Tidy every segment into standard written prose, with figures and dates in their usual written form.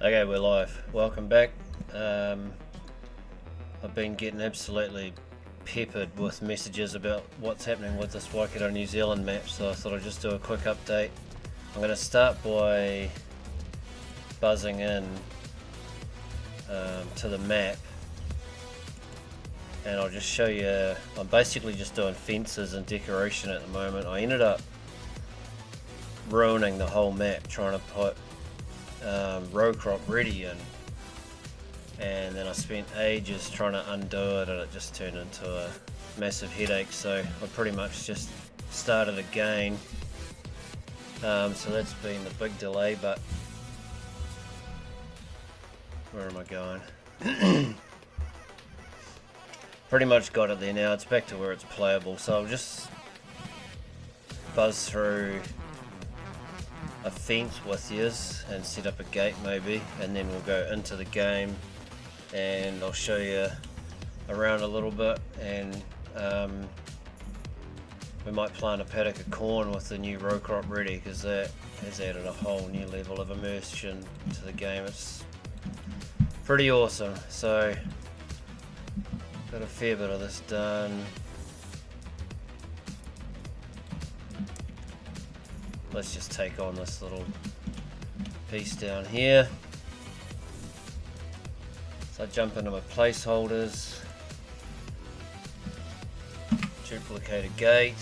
Okay, we're live. Welcome back. I've been getting absolutely peppered with messages about what's happening with this Waikato New Zealand map, so I thought I'd just do a quick update. I'm going to start by buzzing in to the map, and I'll just show you. I'm basically just doing fences and decoration at the moment. I ended up ruining the whole map trying to put row crop ready in, and then I spent ages trying to undo it, and it just turned into a massive headache, so I pretty much just started again. So that's been the big delay, but where am I going? Pretty much got it there now. It's back to where it's playable, so I'll just buzz through a fence with yous and set up a gate maybe, and then we'll go into the game and I'll show you around a little bit, and we might plant a paddock of corn with the new row crop ready, because that has added a whole new level of immersion to the game. It's pretty awesome. So got a fair bit of this done. Let's just take on this little piece down here. So I jump into my placeholders, duplicate a gate,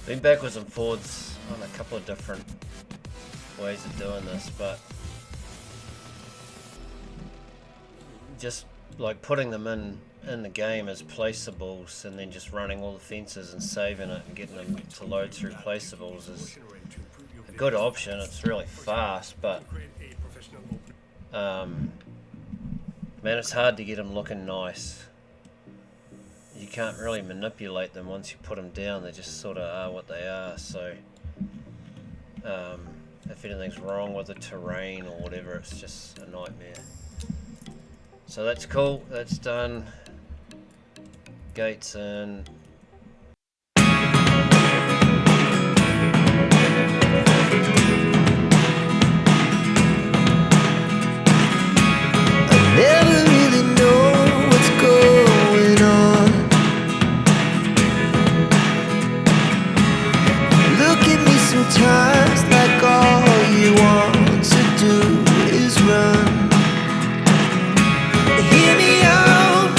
been backwards and forwards on a couple of different ways of doing this, but just like putting them in the game as placeables and then just running all the fences and saving it and getting them to load through placeables is a good option. It's really fast, but man, it's hard to get them looking nice. You can't really manipulate them once you put them down. They just sort of are what they are. So if anything's wrong with the terrain or whatever, it's just a nightmare. So that's cool, that's done. Gates in. I never really know what's going on. Look at me sometimes like all you want to do is run. Hear me out,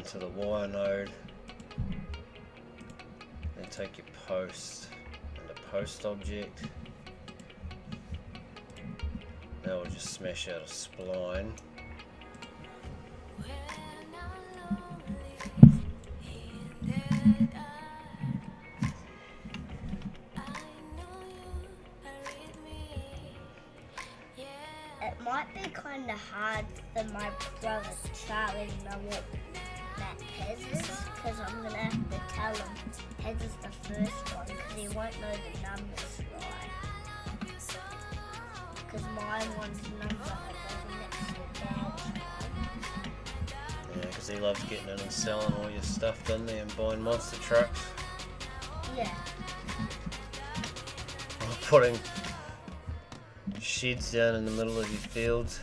to the wire node, then take your post and a post object. Now we'll just smash out a spline. It might be kind of hard for my brother Charlie to know what that Hez is, because I'm going to have to tell him Hez is the first one, because he won't know the numbers right. Because my one's number that goes next to Dad's one. Yeah, because he loves getting in and selling all your stuff, doesn't he, and buying monster trucks. Yeah. Or putting sheds down in the middle of your fields.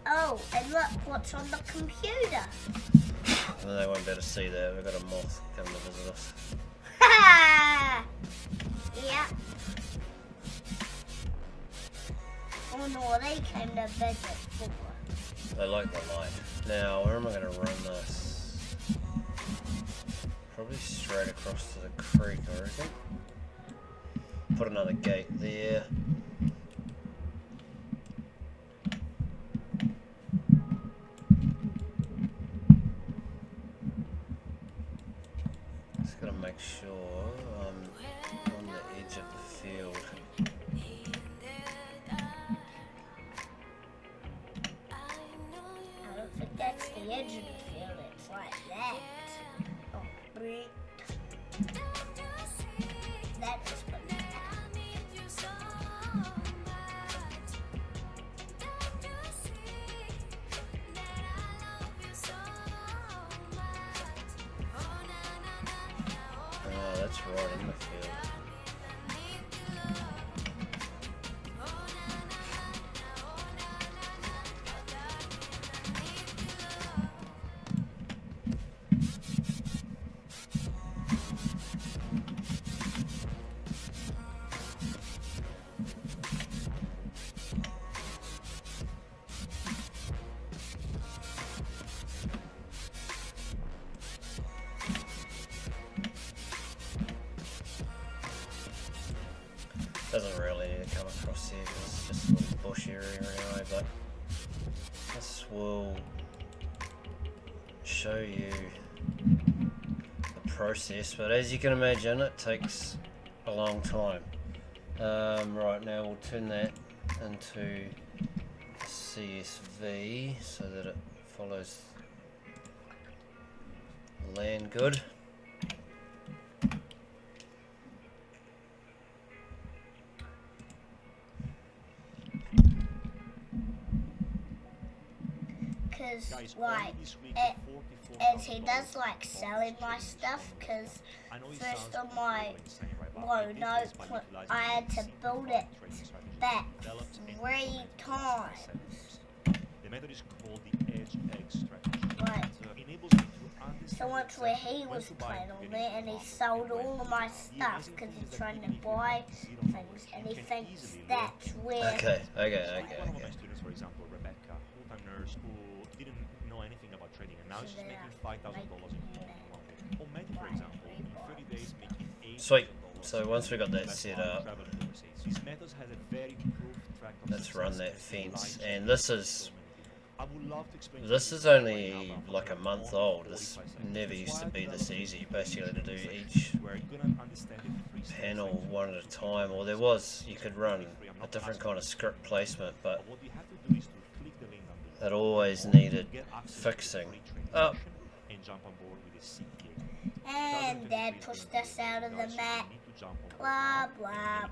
Oh, and look what's on the computer. And they won't be able to see that. We've got a moth coming to visit us. Ha! Yeah. Oh no, they came to visit for. They like the light. Now, where am I going to run this? Probably straight across to the creek, I reckon. Put another gate there. Just got to make sure I'm on the edge of the field. I don't think that's the edge of the field, it's like that. Oh, great. That is what Oh, that's right in the field. Doesn't really need to come across here because it's just a little bush area anyway, but this will show you the process, but as you can imagine it takes a long time. Right, now we'll turn that into CSV so that it follows the land good. because like as he does like selling my stuff, because first on my low note I had to build it back 3 times. The method is called the edge extract. Right. So it enables me to understand So once where he was playing on there and he sold all of my stuff because he's trying to buy things and he thinks that's where. Okay. One of my students, for example, Rebecca, full-time nurse who didn't know anything about trading, and now she's making $5,000 in one week. Or Matty, for example, in 30 days making $8,000. Sweet. So once we got that set up, These methods has a very proof track of let's run that success in fence. life. And this is I would love to explain this is only like a month old. This never used to be this easy. Basically, to do each where you're gonna understand it free panel one at a time, or there was, you could run a different kind of script placement, but what we have to do is to click the link down below. it always needed Get access to fixing. free training Oh, session and jump on board with the CPA. And Dad pushed us out of the map. Blah blah blah.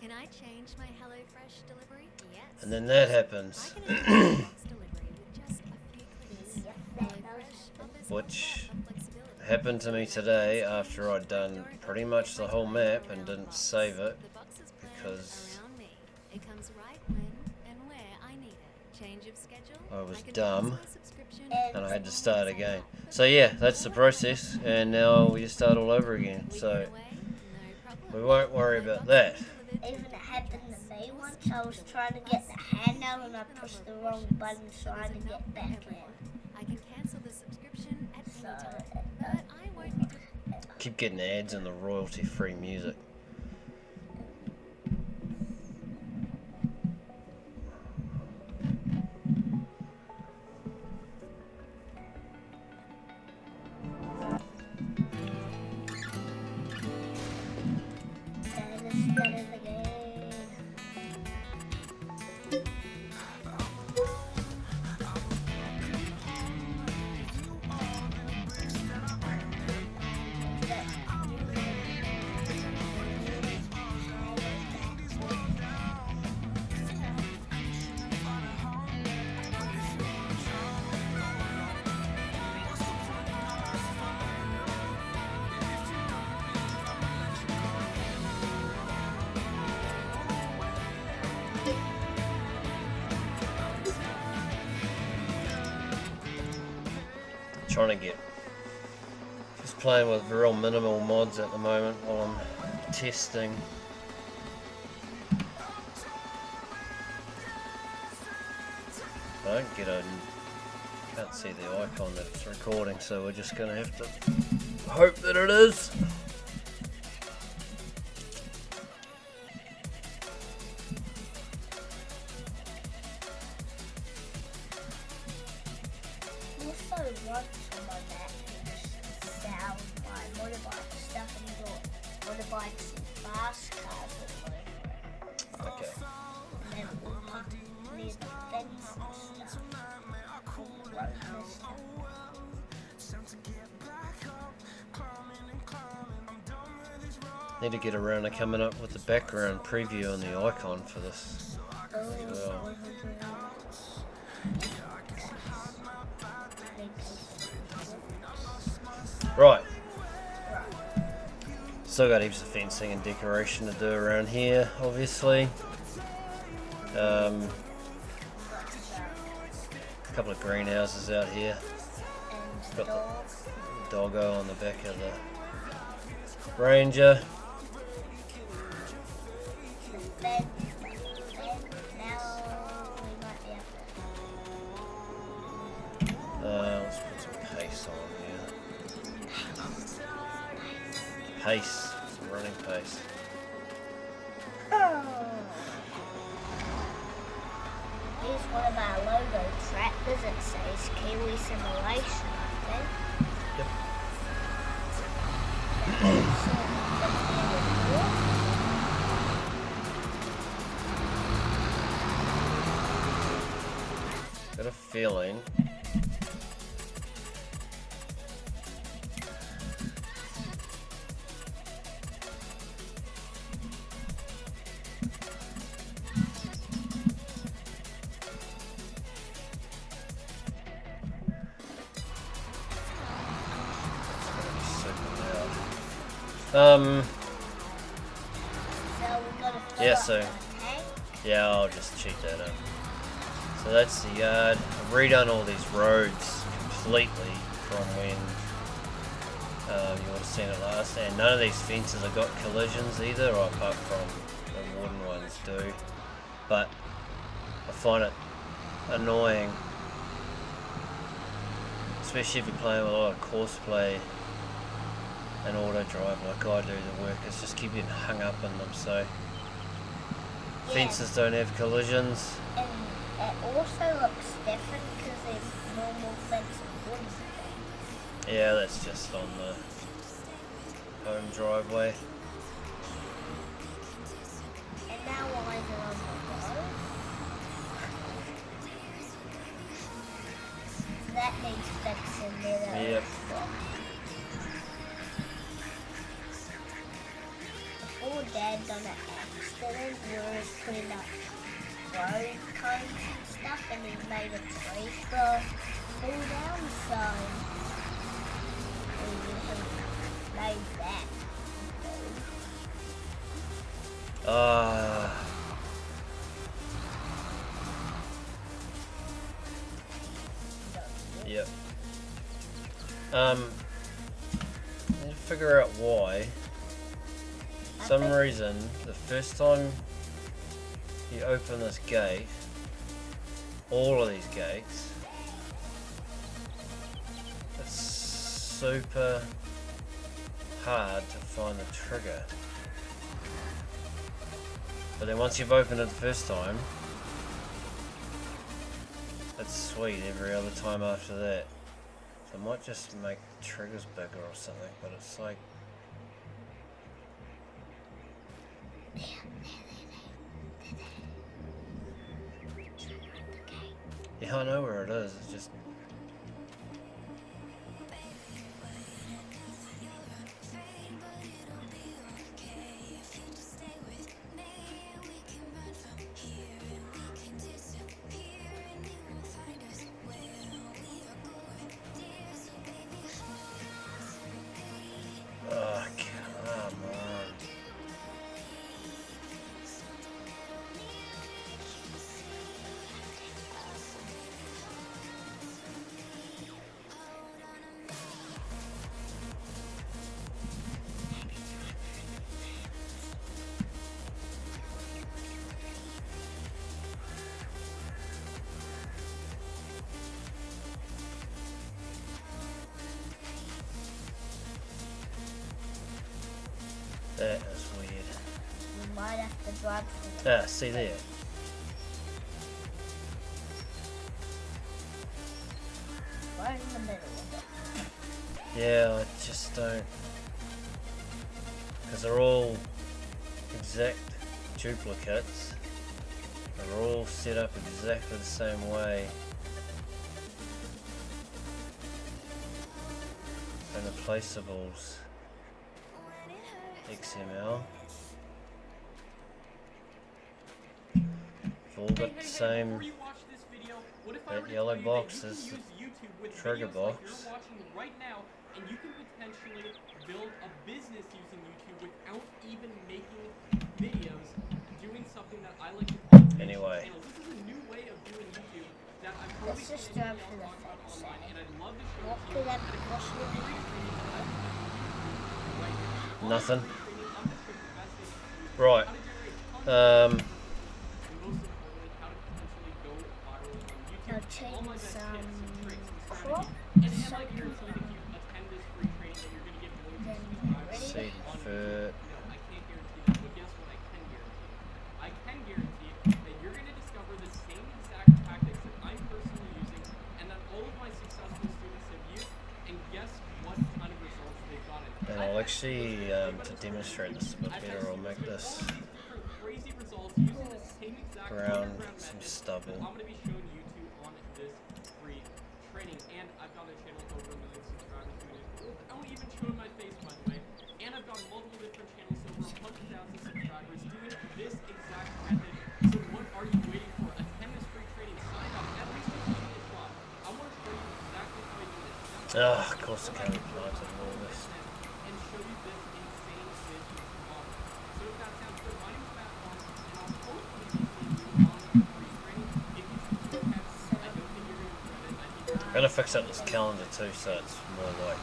Can I change my HelloFresh delivery? Yes. and then that happens, I can enable box delivery with just a few clicks. Yep, that HelloFresh offers which a lot of flexibility. happened to me today after I'd done pretty much the whole map and didn't save it The box is planned because around me. It comes right when and where I need it. Change of schedule. I was can dumb cancel a subscription and I had to start again. So yeah, that's the process, and now we just start all over again. We So get away, no We won't worry about that. Even it happened to me once. I was trying to get the handout and I pushed the wrong button trying to get back in. I can cancel the subscription at So, any time, but I won't be. Keep getting ads and the royalty-free music. Trying to get, just playing with real minimal mods at the moment while I'm testing. I don't get a, can't see the icon that it's recording, so we're just gonna have to hope that it is. Also, once on my Mac, just sound my motorbike stuff and got motorbikes and fast cars all over it. Okay. And then all up near the fence and stuff. On the road and stuff. Need to get around to coming up with the background preview and the icon for this as well. Right. Still got heaps of fencing and decoration to do around here, obviously. A couple of greenhouses out here. And Got dogs. the doggo on the back of the Ranger. The bed. Now we might be able to. Let's put some pace on here. Pace, some running pace. Here's one of our logo tractors. It says Kiwi Simulation, I think. Yep. Got a feeling. Yeah, so yeah, I'll just cheat that up. So that's the yard. I've redone all these roads completely from when you would have seen it last, and none of these fences have got collisions either, apart from the wooden ones do. But I find it annoying, especially if you're playing with a lot of course play and auto drive like I do. The workers just keep getting hung up in them, so fences don't have collisions. And it also looks different because there's normal fence and wooden fence. Yeah, that's just on the home driveway. And now why is it on the road? That needs fixing there. Yep. Before Dad done an accident, we were putting up road cones and stuff, and he made a tree fall down, so we made that. Yep. Need to figure out why. some reason, the first time you open this gate, all of these gates, it's super hard to find the trigger. But then once you've opened it the first time, it's sweet every other time after that. So I might just make triggers bigger or something, but it's like... Yeah, I know where it is, it's just... Oh, come on. That is weird. You might have to drive through it. Ah, see there. Right in the middle of it. Yeah, I just don't... Because they're all exact duplicates. They're all set up exactly the same way. And the placeables. XML. They've all got the same. That yellow box is the trigger box. Right now, and you can potentially build a business using YouTube without even making videos, doing something that I like to call Anyway. channels. This is a new way of doing YouTube that I'm Let's just drive to the fence side. and I'd love to show What it to could you. that possibly be? Nothing. Right. Now change some crop. Seed and fur. I can't guarantee that, but guess what I can guarantee? I can guarantee that you're going to discover the same exact tactics that I'm personally using and that all of my successful students have used, and guess what kind of results they've gotten. And I'll actually, to demonstrate this a bit better, I'll make this Crazy results using the same exact around underground some methods stubble. that I'm going to be showing you two on this free training. And I've got a channel with over 1 million subscribers doing it without even showing my face, by the way. And I've got multiple different channels over 100,000 subscribers doing this exact method. So what are you waiting for? Attend this free training. Sign up. At least give it a shot. I want to show you exactly how I do this. Ah, of course I can't be planted in all this. And show you this insane business model. So if that sounds good, my name is Matt Farms, and I'll hopefully see you on the free training. If you choose to attend, I don't think you're going to regret it. I think you're I'm gonna fix up this calendar too, so it's more like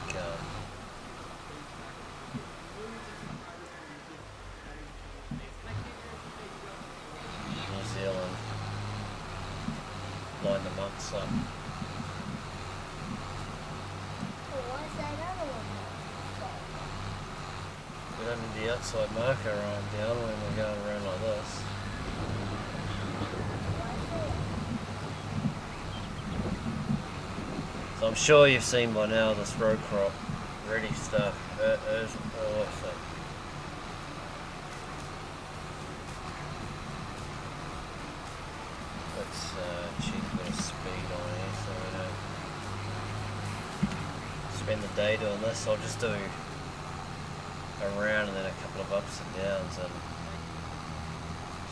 New Zealand. Line the months up. Why is that other one not? We don't need the outside marker on down when we're going around like this. So I'm sure you've seen by now this row crop ready stuff. It is awesome. Let's check a bit of speed on here so we don't spend the day doing this. I'll just do a round and then a couple of ups and downs and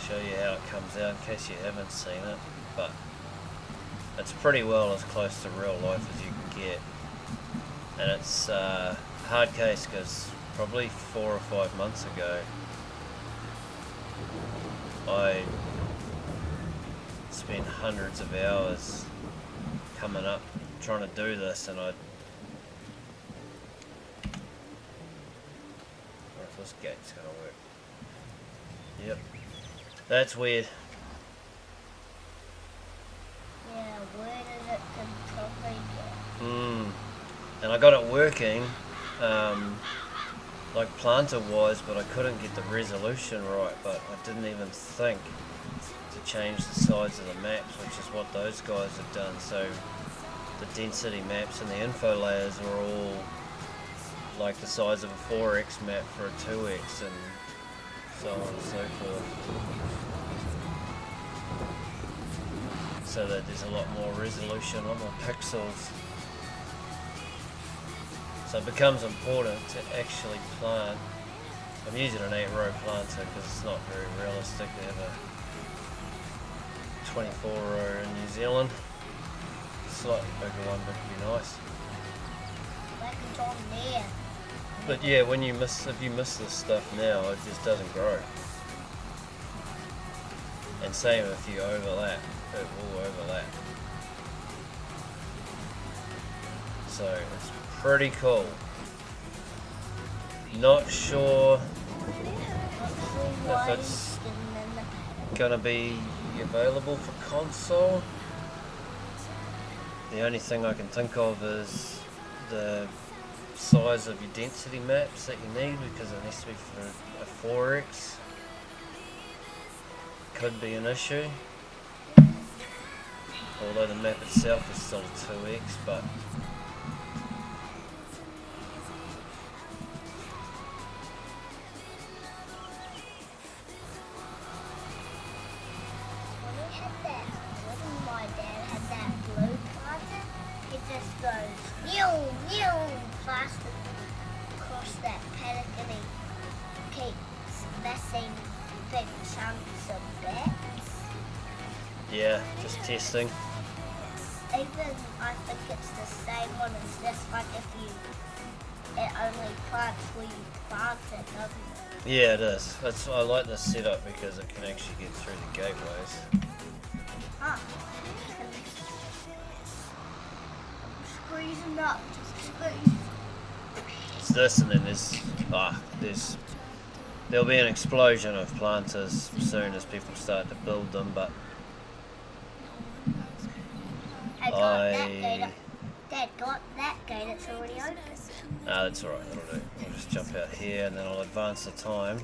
show you how it comes out in case you haven't seen it. But it's pretty well as close to real life as you can get. And it's hard case because probably 4 or 5 months ago I spent hundreds of hours coming up trying to do this, and I wonder if this gate's gonna work. Yep. That's weird. Yeah, where did it completely go? And I got it working, like planter wise, but I couldn't get the resolution right, but I didn't even think to change the size of the maps, which is what those guys have done. So the density maps and the info layers are all like the size of a 4x map for a 2x and so on and so forth. So that there's a lot more resolution, a lot more pixels. So it becomes important to actually plant. I'm using an 8-row planter because it's not very realistic to have a 24-row in New Zealand. Slightly bigger one would be nice. Like it's on there. But yeah, when you if you miss this stuff now, it just doesn't grow. And same if you overlap, it will overlap. So it's pretty cool. Not sure if it's gonna be available for console. The only thing I can think of is the size of your density maps that you need, because it needs to be for a 4x. Could be an issue. Although the map itself is still a 2x, but When my dad had that blue planter, it just goes faster across that paddock, and he keeps missing big chunks of bits. yeah, just testing. Even I think it's the same one as this one. It only plants where you plant it, doesn't it? Yeah, it is. I like this setup because it can actually get through the gateways. Ah, squeezing up, squeeze. It's this, and then there'll be an explosion of planters soon as people start to build them, but I got that gate. Dad got that gate. It's already open. that's alright, that'll do. I'll just jump out here and then I'll advance the time.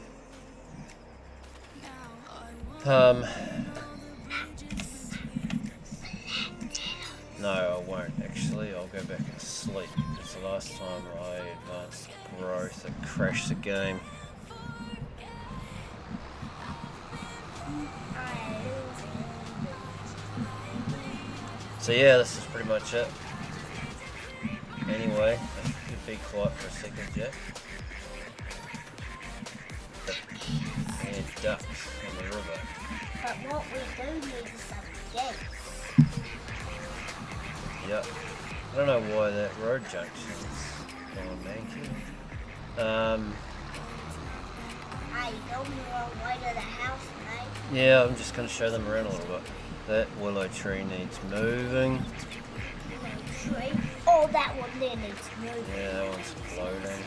No, I won't actually. I'll go back and sleep because the last time I advanced growth, it crashed the game. So yeah, this is pretty much it. Anyway, if you'd be quiet for a second, Jack. And ducks on the river. But what we do need is some gates. Yep. I don't know why that road junction's going manky. Hey, you're going the wrong way to the house, mate. Yeah, I'm just going to show them around a little bit. That willow tree needs moving. Tree. Oh, that one there needs moving. Yeah, that one's floating.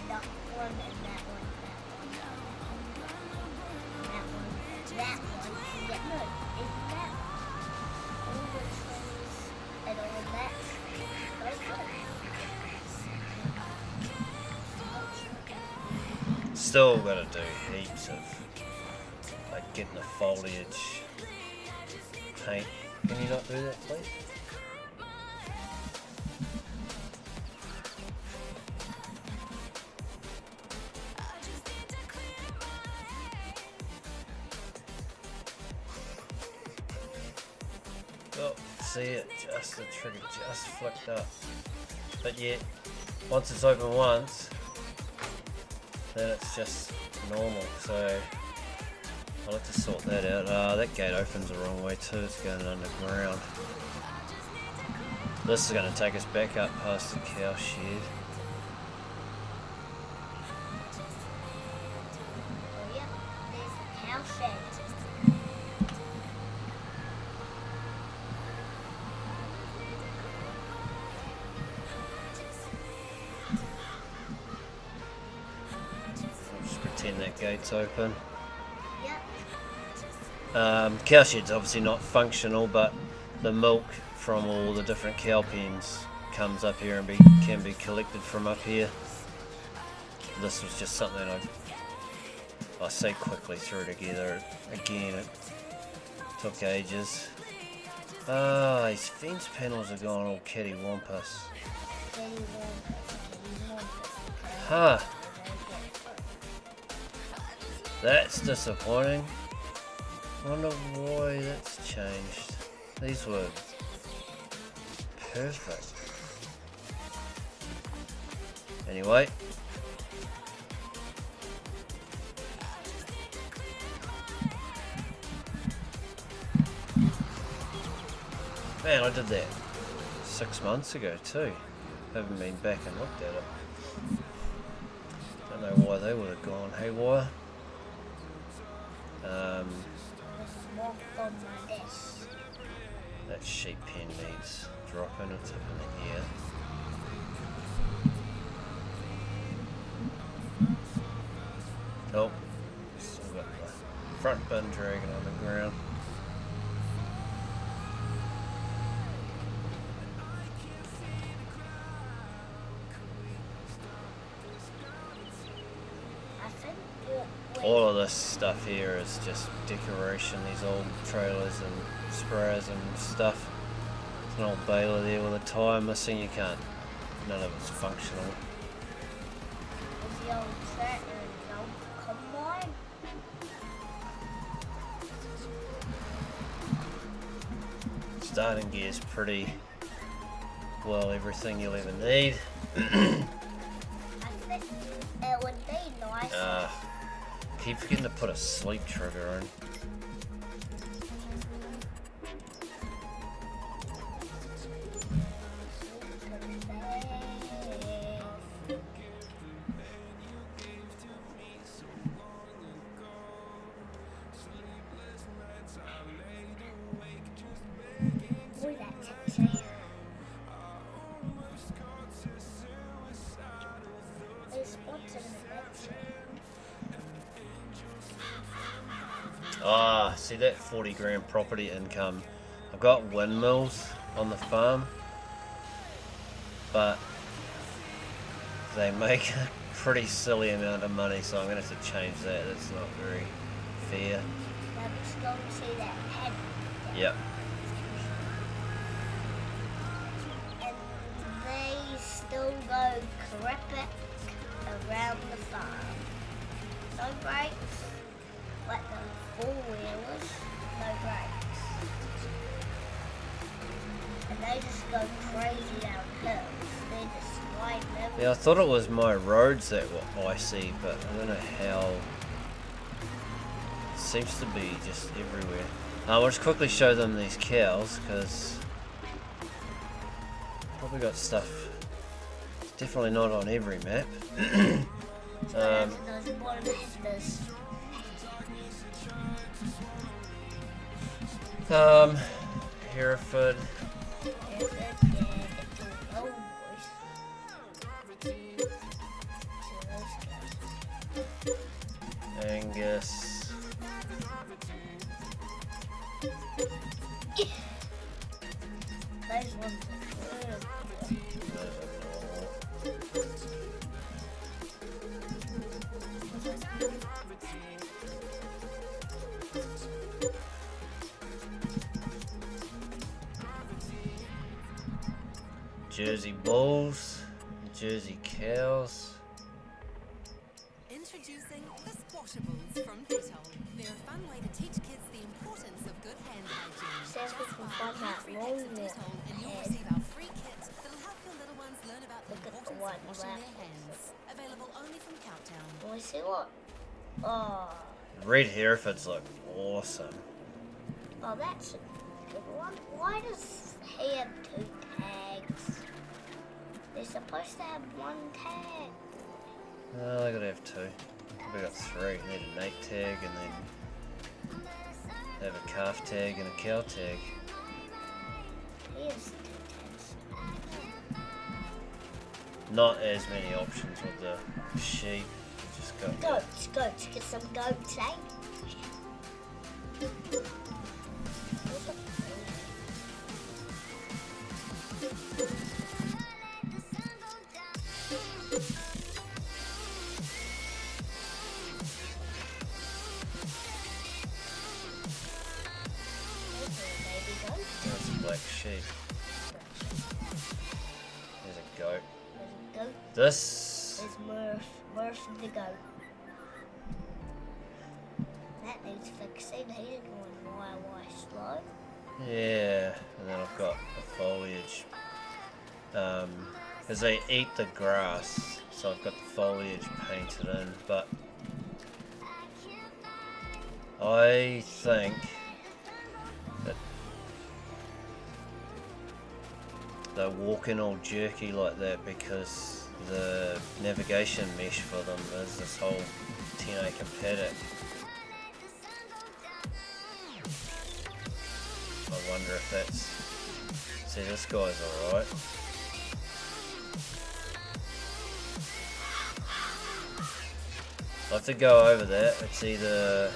That one and that one, that one can get moved. Isn't that all the trees and all that? Still got to do heaps of like getting the foliage paint. Can you not do that, please? Oh, see it, just the trigger just flicked up. But yet, once it's open once, then it's just normal. So I'll have to sort that out. That gate opens the wrong way too, it's going underground. This is going to take us back up past the cow shed. Oh yeah, there's the cow shed. again, that gate's open. Yep. Cow shed's obviously not functional, but the milk from all the different cow pens comes up here and can be collected from up here. This was just something I say quickly threw together. Again, it took ages. Ah, these fence panels are going all cattywampus. Huh. That's disappointing. Wonder why that's changed. These were perfect. Anyway. Man, I did that 6 months ago too. Haven't been back and looked at it. Don't know why they would have gone haywire. That sheep pen needs dropping. It's up in the air. Oh, still got the front bin dragging on the ground. All of this stuff here is just decoration, these old trailers and sprayers and stuff. There's an old baler there with a tyre missing, you can't, none of it's functional. The old tractor and the old combine. Starting gear's pretty well everything you'll ever need. I think it would be nice. Keep forgetting to put a sleep trigger in. Boy, that's insane. They sponsored an adventure. Ah, see that 40 grand property income. I've got windmills on the farm, but they make a pretty silly amount of money, so I'm going to have to change that. That's not very fair. Now let's go and see that head. Yep. And they still go carpet around the farm. No brakes. Like the four-wheelers, no brakes. And they just go crazy down hills. They just slide level. Yeah, I thought it was my roads that were icy, but I don't know how. It seems to be just everywhere. I'll just quickly show them these cows, because probably got stuff definitely not on every map. Hereford. Angus. Those ones are Jersey bulls, Jersey cows. Introducing the Squashables from Ditto. They're a fun way to teach kids the importance of good hand hygiene. See if we can find that Free long kits of Ditto, and you'll head. receive our free kit that'll help your little ones learn about the Look at the importance one of washing left. their hands. Available only from Countdown. Can we see what? Oh, Red Herefords look awesome. oh, that's a good one. Why does he have two tags? They're supposed to have one tag. Oh, they gotta have two. We got three. They need a nape tag and then they have a calf tag and a cow tag. Here's two tags. Not as many options with the sheep. just got Goats, get some goats, eh? There's a black sheep. There's a goat. There's a goat. This. There's Murph the goat. That needs fixing. He's going why slow. Yeah, and then I've got the foliage. Because they eat the grass, so I've got the foliage painted in, but I think that they're walking all jerky like that because the navigation mesh for them is this whole 10-acre paddock. I wonder if that's... See, this guy's alright. I have to go over that. It's either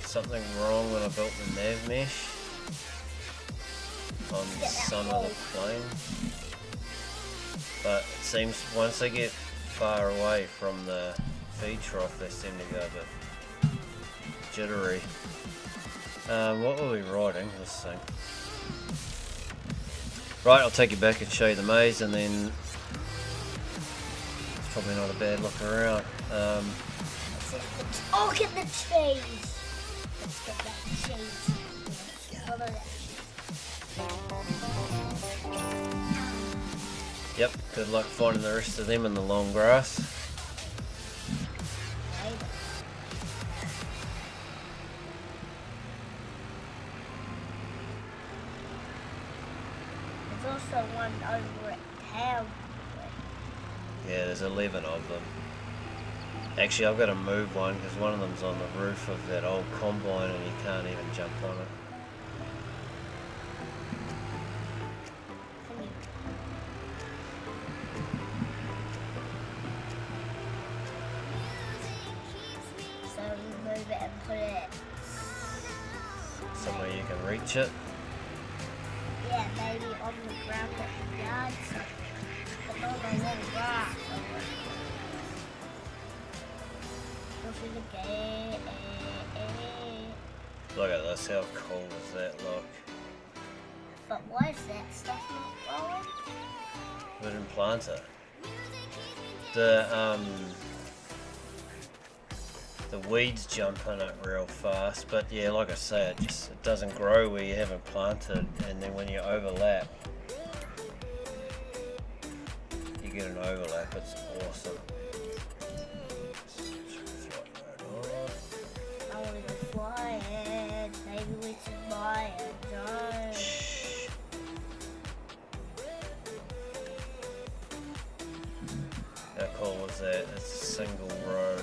something wrong when I built the nav mesh on some of the plane, but it seems once they get far away from the feed trough they seem to go a bit jittery. What were we riding? This thing. Right, I'll take you back and show you the maze, and then it's probably not a bad look around. Oh, get the cheese! Let's get that cheese. Follow that cheese. Yep, good luck finding the rest of them in the long grass. There's also one over at town. Yeah, there's 11 of them. Actually, I've got to move one because one of them's on the roof of that old combine and you can't even jump on it. So we move it and put it Somewhere you can reach it. yeah, maybe on the ground at the yard, but not on the long grass. Go through the gate. Look at this, how cool does that look? But why is that stuff not growing? We didn't plant it. The weeds jump in it real fast, but yeah, like I say, it doesn't grow where you haven't planted, and then when you overlap, you get an overlap. It's awesome. I want to go flying. Maybe we should buy a drone. How cool was that? It's a single row.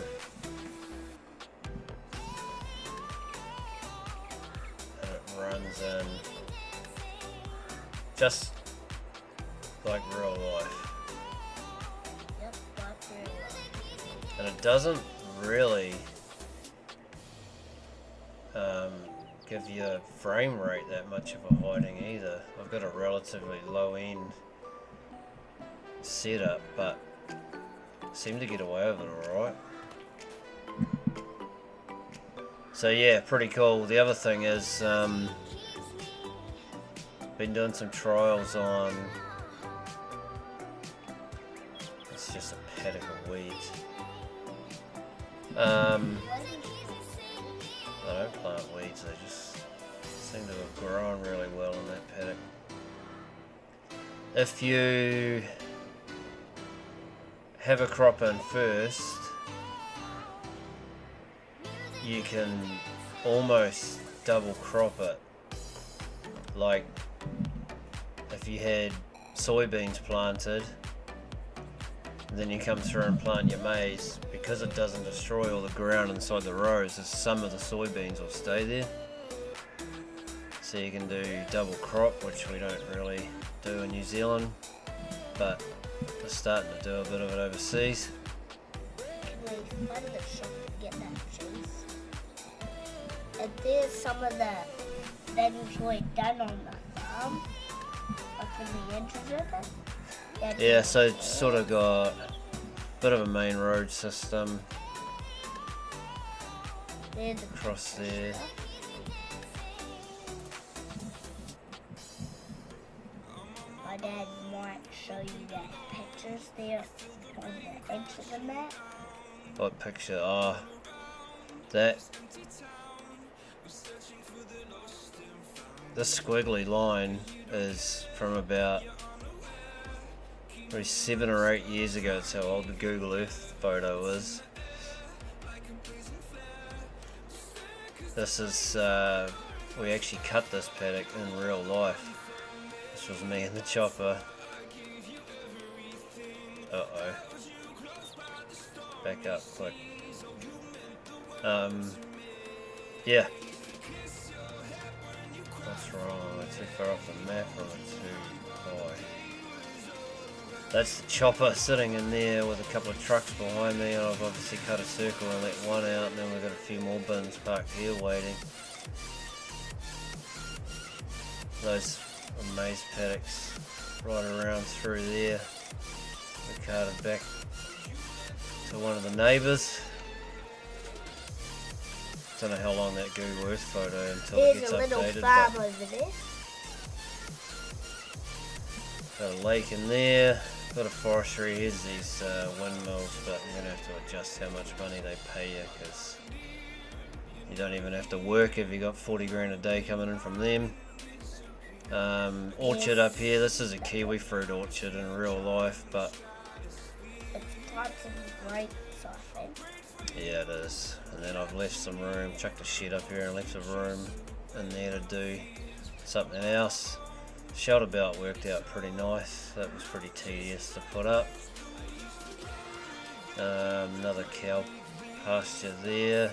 And it runs in just like real life. Yep, that's real life. And it doesn't really give you a frame rate that much of a hiding either. I've got a relatively low end setup, but seem to get away with it alright. So yeah, pretty cool. The other thing is been doing some trials on, it's just a paddock of weeds. They don't plant weeds, they just seem to have grown really well in that paddock. If you have a crop in first, you can almost double crop it. Like if you had soybeans planted, then you come through and plant your maize, because it doesn't destroy all the ground inside the rows, some of the soybeans will stay there. So you can do double crop, which we don't really do in New Zealand, but we're starting to do a bit of it overseas. Can actually find the shop to get that cheese. And there's some of the things we've done on the farm, like in the edges of it. Yeah, so it's sort of got a bit of a main road system There's across there. My dad might show you the pictures there on the edge of the map. What picture? Oh, that. This squiggly line is from about probably 7 or 8 years ago. That's how old the Google Earth photo is. This is, we actually cut this paddock in real life. This was me and the chopper. Uh-oh. Back up quick. Yeah. What's wrong? Am I too far off the map or am I too high? That's the chopper sitting in there with a couple of trucks behind me, and I've obviously cut a circle and let one out, and then we've got a few more bins parked here waiting. Those maize paddocks right around through there. We carted back to one of the neighbours. Don't know how long that Google Earth photo until it There's gets a little updated. farm But over there. got a lake in there. Bit of forestry. Here's these windmills, but I'm gonna have to adjust how much money they pay you, because you don't even have to work if you got 40 grand a day coming in from them. Orchard up here. This is a kiwi fruit orchard in real life, but It's lots of grapes, I think. yeah, it is. And then I've left some room, chucked a shed up here and left some room in there to do something else. Shelter belt worked out pretty nice. That was pretty tedious to put up. Another cow pasture there.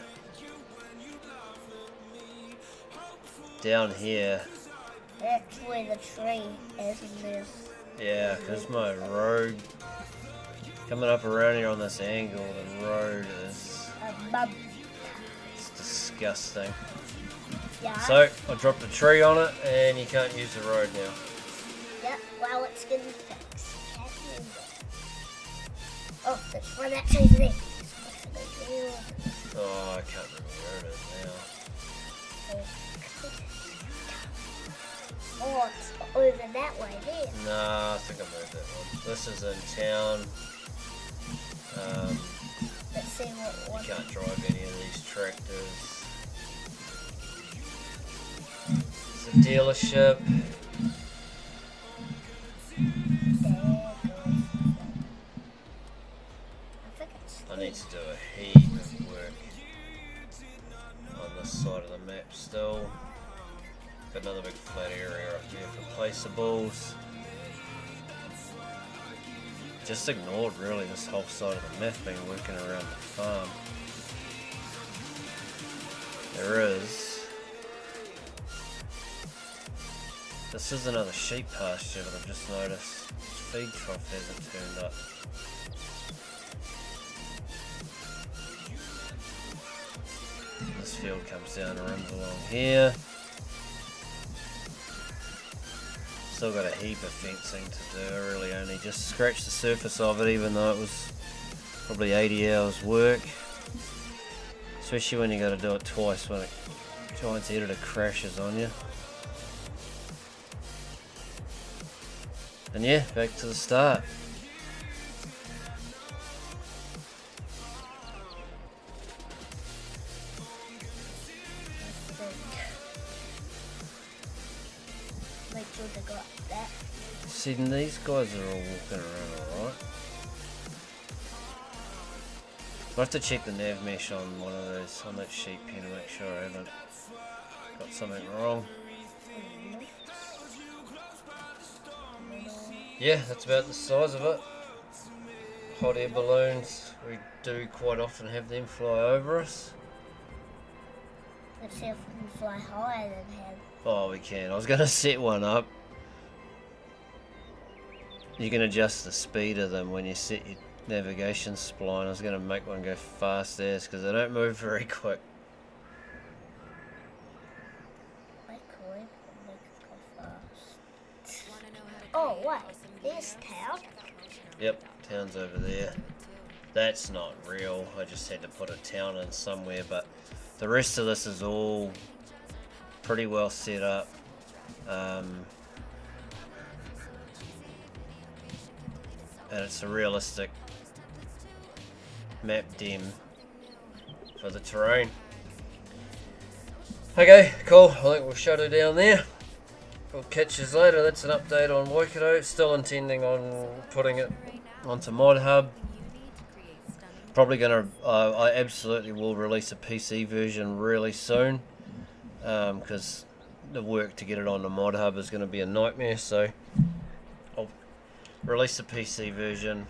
Down here, That's where the tree is, and there's yeah, because my road coming up around here on this angle, the road is a bump. it's disgusting. Yeah. So I dropped a tree on it, and you can't use the road now. Yep, well, it's getting fixed. Can't use it. Oh, that's where that tree's there. Oh, I can't remember where it is now. Oh, it's over that way there. Nah, I think I moved that one. This is in town. Let's see what You one. can't drive any of these tractors. It's a dealership. I think it's I need to do a heap of work on this side of the map still. Got another big flat area up here for placeables. Just ignored really this whole side of the map being working around the farm. There is. This is another sheep pasture, but I've just noticed its feed trough hasn't turned up. This field comes down and runs along here. Still got a heap of fencing to do. I really only just scratched the surface of it, even though it was probably 80 hours work. Especially when you got to do it twice when a giant's editor crashes on you. And yeah, back to the start. Make sure they got that. See, these guys are all walking around alright. I'll have to check the nav mesh on one of those, on that sheep pen, to make sure I haven't got something wrong. Yeah, that's about the size of it. Hot air balloons, we do quite often have them fly over us. Let's see if we can fly higher than him. Oh, we can. I was going to set one up. You can adjust the speed of them when you set your navigation spline. I was going to make one go fast as because they don't move very quick. Oh, wait, there's town. Yep, town's over there. That's not real. I just had to put a town in somewhere, but the rest of this is all pretty well set up. And it's a realistic map dem for the terrain. Okay, cool. I think we'll shut it down there. We'll catch you later. That's an update on Waikato. Still intending on putting it onto ModHub. Probably gonna, I absolutely will release a PC version really soon, because the work to get it onto ModHub is going to be a nightmare. So I'll release the PC version,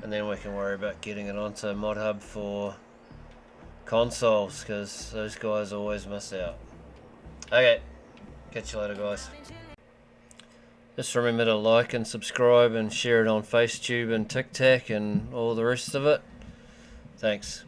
and then we can worry about getting it onto ModHub for consoles, because those guys always miss out. Okay, catch you later, guys. Just remember to like and subscribe and share it on FaceTube and TikTok and all the rest of it. Thanks.